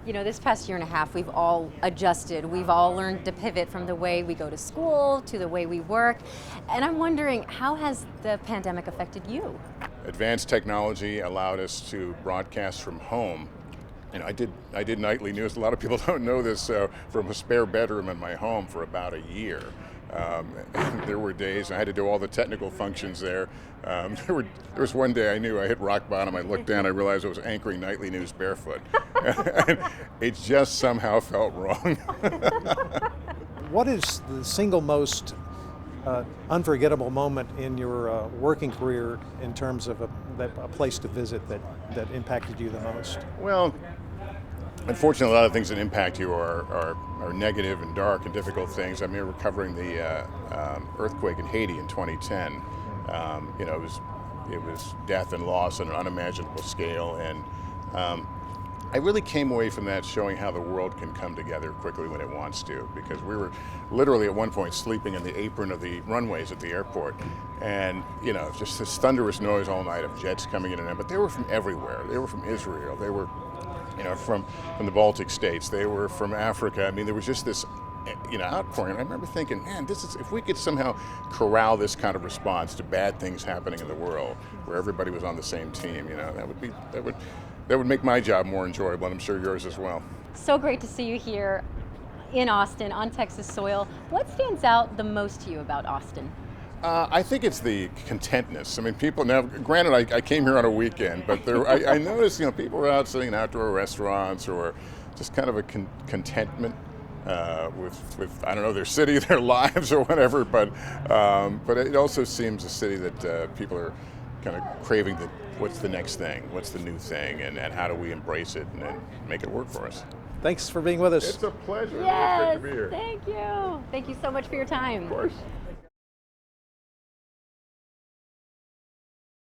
This past year and a half, we've all adjusted. We've all learned to pivot from the way we go to school to the way we work. And I'm wondering, how has the pandemic affected you? Advanced technology allowed us to broadcast from home. I did nightly news. A lot of people don't know this, from a spare bedroom in my home for about a year. And there were days I had to do all the technical functions there. There was one day I knew I hit rock bottom. I looked down, I realized I was anchoring nightly news barefoot. It just somehow felt wrong. What is the single most unforgettable moment in your working career in terms of a place to visit that impacted you the most? Well, unfortunately, a lot of things that impact you are negative and dark and difficult things. I mean, we're covering the earthquake in Haiti in 2010. It was death and loss on an unimaginable scale, and I really came away from that showing how the world can come together quickly when it wants to, because we were literally at one point sleeping in the apron of the runways at the airport, and just this thunderous noise all night of jets coming in and out. But they were from everywhere. They were from Israel. They were from the Baltic states. They were from Africa. I mean, there was just this outpouring. And I remember thinking, man, if we could somehow corral this kind of response to bad things happening in the world, where everybody was on the same team, that would make my job more enjoyable, and I'm sure yours as well. So great to see you here in Austin, on Texas soil. What stands out the most to you about Austin? I think it's the contentness. I mean, people now. Granted, I came here on a weekend, but I noticed people are out sitting in outdoor restaurants, or just kind of a contentment with I don't know, their city, their lives, or whatever. But it also seems a city that people are kind of craving what's the next thing, what's the new thing, and how do we embrace it and make it work for us. Thanks for being with us. It's a pleasure. Yes, It's great to be here. thank you. Thank you so much for your time. Of course.